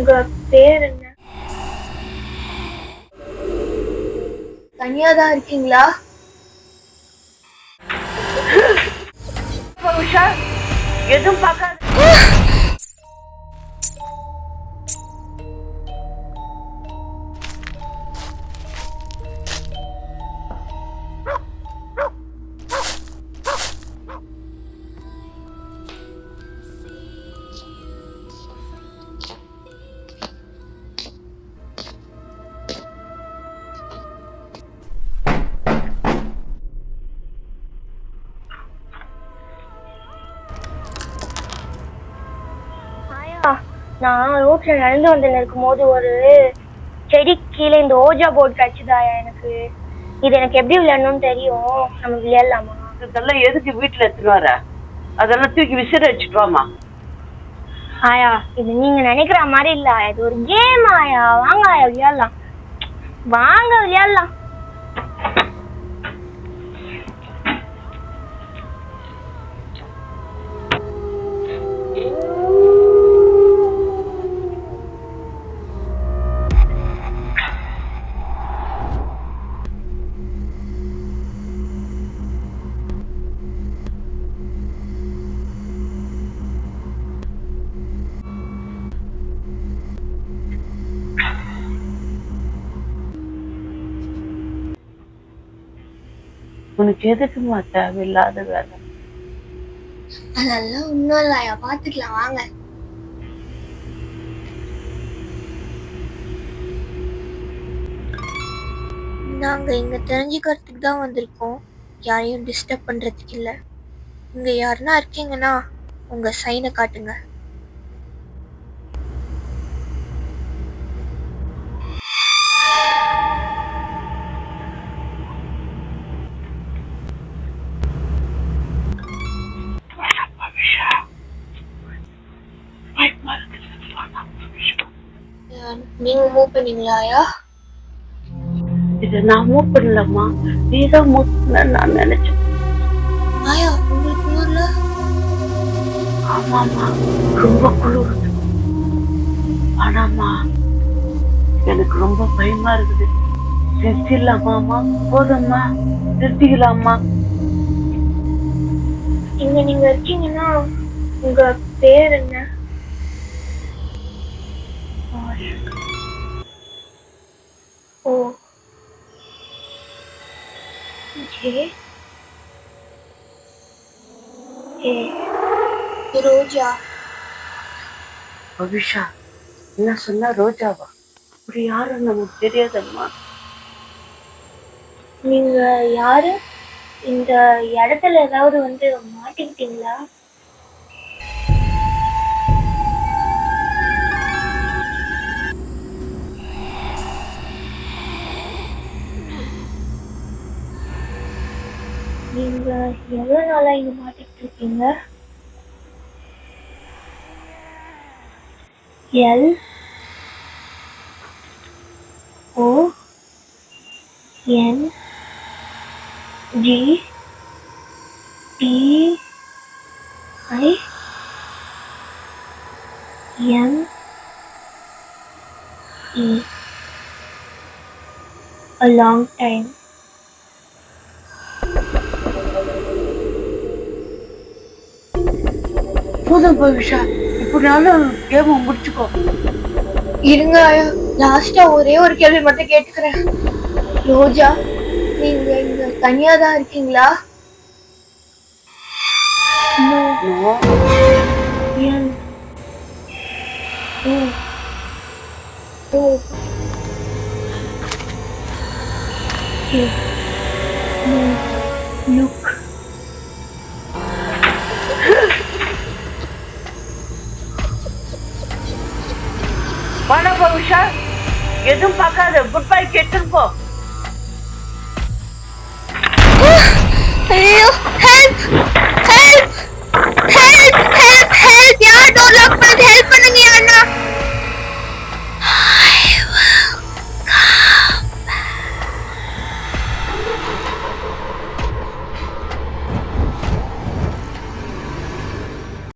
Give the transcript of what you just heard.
உங்க பேர் என்ன? தனியா தான் இருக்கீங்களா? உஷா, எதுவும் பார்க்காத. நான் ரோட்ல நடந்து வந்து இருக்கும்போது ஒரு செடி கீழே இந்த ஓஜா போர்டு கிடைச்சதாயா எனக்கு. இது எனக்கு எப்படி விளையாடணும்னு தெரியும். நம்ம விளையாடலாமா? இதெல்லாம் எதுக்கு வீட்டுல எடுத்துட்டு வர? அதெல்லாம் தூக்கி விசிற வச்சுட்டு வாமா. ஆயா, இது நீங்க நினைக்கிற மாதிரி இல்ல. இது ஒரு கேம் ஆயா. வாங்க ஆயா விளையாடலாம். வாங்க விளையாடலாம். உனக்கு எதுக்குமா தேவையில்லாத வேலை? அதெல்லாம் ஒண்ணும் இல்லையா, பாத்துக்கலாம் வாங்க. நாங்க இங்க தெரிஞ்சுக்கிறதுக்கு தான் வந்திருக்கோம். யாரையும் டிஸ்டர்ப் பண்றதுக்கு இல்ல. இங்க யாருன்னா இருக்கீங்கன்னா உங்க சைனை காட்டுங்க. நீங்க மூவ் பண்ணீங்களாயா? இத நான் மூவ் பண்ணலம்மா, நீதான் மூவ் பண்ண நான் நினைச்சேன். ஆயா, உங்களுக்கு குளிர்ல? ஆமாமா, ரொம்ப குளிருது. ஆனாமா எனக்கு ரொம்ப பயமா இருக்குது. நிறுத்திடலாமாமா? போதும்மா, நிறுத்திக்கலாமா? இங்க நீங்க இருக்கீங்கன்னா உங்க பேர் என்ன? ஓ, ஜே ஏ ரோஜா. அபிஷா, என்ன சொன்னா ரோஜாவா? அப்படி யாரும் நமக்கு தெரியாதம்மா. நீங்க யாரு? இந்த இடத்துல ஏதாவது வந்து மாட்டிக்கிட்டீங்களா? நீங்க எவ்வளவு நாளா இங்க மாட்டிக்கிட்டு இருக்கீங்க? L O N G T I M E. A long time. போதும் அபிஷா, இப்படினாலும் கேம முடிச்சுக்கோ. இருங்க, லாஸ்டா ஒரே ஒரு கேள்வி மட்டும் கேட்டுக்கிறேன். ரோஜா, நீங்க இங்க தனியா தான் இருக்கீங்களா? ஏன்? ஓ, look. வணக்கம் உஷா, எதுவும் பார்க்காத, குட் பை கேட்டு போ. ஐயோ, ஹெல்ப் ஹெல்ப்.